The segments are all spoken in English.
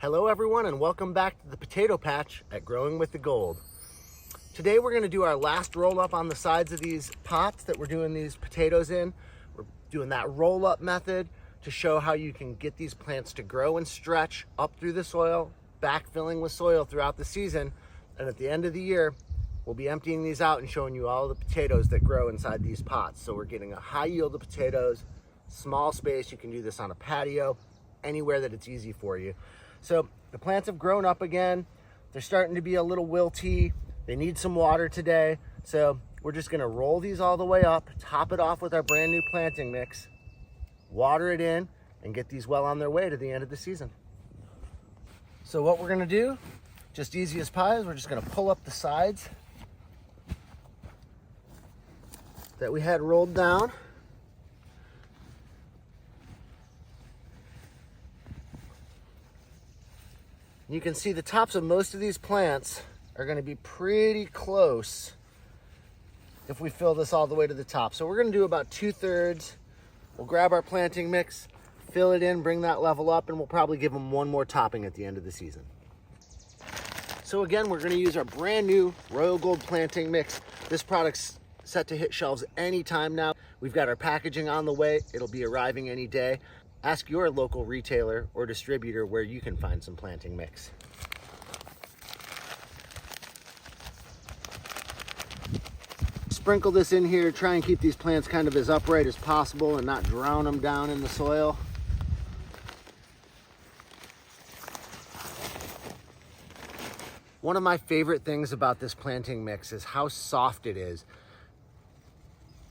Hello everyone and welcome back to the potato patch at Growing with the Gold. Today we're going to do our last roll up on the sides of these pots that we're doing these potatoes in. We're doing that roll up method to show how you can get these plants to grow and stretch up through the soil, backfilling with soil throughout the season, and at the end of the year we'll be emptying these out and showing you all the potatoes that grow inside these pots. So we're getting a high yield of potatoes, small space. You can do this on a patio, anywhere that it's easy for you. So the plants have grown up again. They're starting to be a little wilty. They need some water today. So we're just gonna roll these all the way up, top it off with our brand new planting mix, water it in, and get these well on their way to the end of the season. So what we're gonna do, just easy as pie, is we're just gonna pull up the sides that we had rolled down. You can see the tops of most of these plants are going to be pretty close if we fill this all the way to the top. So we're going to do about 2/3. We'll grab our planting mix, fill it in, bring that level up, and we'll probably give them one more topping at the end of the season. So again, we're going to use our brand new Royal Gold planting mix. This product's set to hit shelves anytime now. We've got our packaging on the way. It'll be arriving any day. Ask your local retailer or distributor where you can find some planting mix. Sprinkle this in here, try and keep these plants kind of as upright as possible and not drown them down in the soil. One of my favorite things about this planting mix is how soft it is.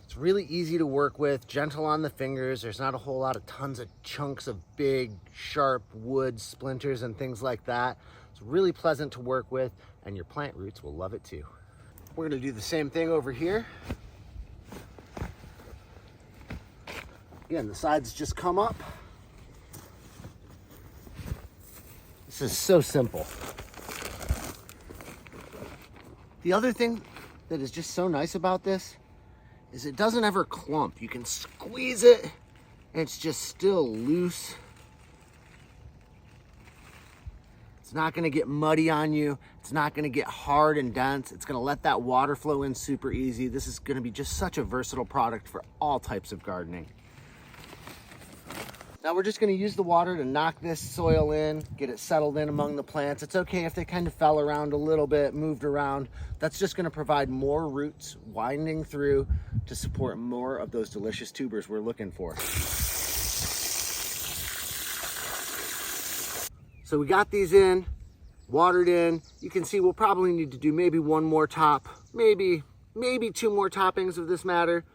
It's really easy to work with, gentle on the fingers. There's not a whole lot of tons of chunks of big, sharp wood splinters and things like that. It's really pleasant to work with, and your plant roots will love it too. We're gonna do the same thing over here. Again, the sides just come up. This is so simple. The other thing that is just so nice about this is it doesn't ever clump. You can squeeze it and it's just still loose. It's not gonna get muddy on you. It's not gonna get hard and dense. It's gonna let that water flow in super easy. This is gonna be just such a versatile product for all types of gardening. Now we're just gonna use the water to knock this soil in, get it settled in among the plants. It's okay if they kind of fell around a little bit, moved around. That's just gonna provide more roots winding through to support more of those delicious tubers we're looking for. So we got these in, watered in. You can see we'll probably need to do maybe one more top, maybe 2 more toppings of this matter.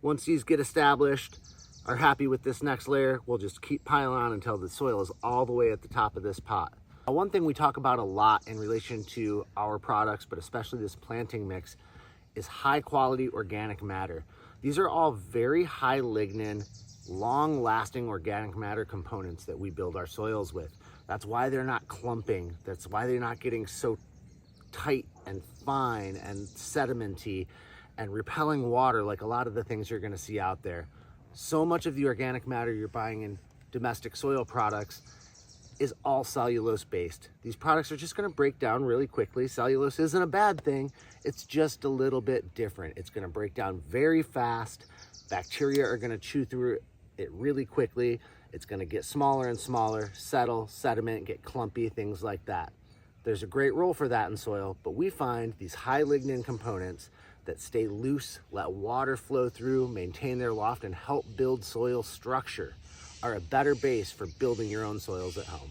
Once these get established, are happy with this next layer, we'll just keep piling on until the soil is all the way at the top of this pot. One thing we talk about a lot in relation to our products, but especially this planting mix, is high quality organic matter. These are all very high lignin, long lasting organic matter components that we build our soils with. That's why they're not clumping. That's why they're not getting so tight and fine and sedimenty and repelling water like a lot of the things you're gonna see out there. So much of the organic matter you're buying in domestic soil products is all cellulose based. These products are just gonna break down really quickly. Cellulose isn't a bad thing, it's just a little bit different. It's gonna break down very fast. Bacteria are gonna chew through it really quickly. It's gonna get smaller and smaller, settle, sediment, get clumpy, things like that. There's a great role for that in soil, but we find these high lignin components that stay loose, let water flow through, maintain their loft, and help build soil structure are a better base for building your own soils at home.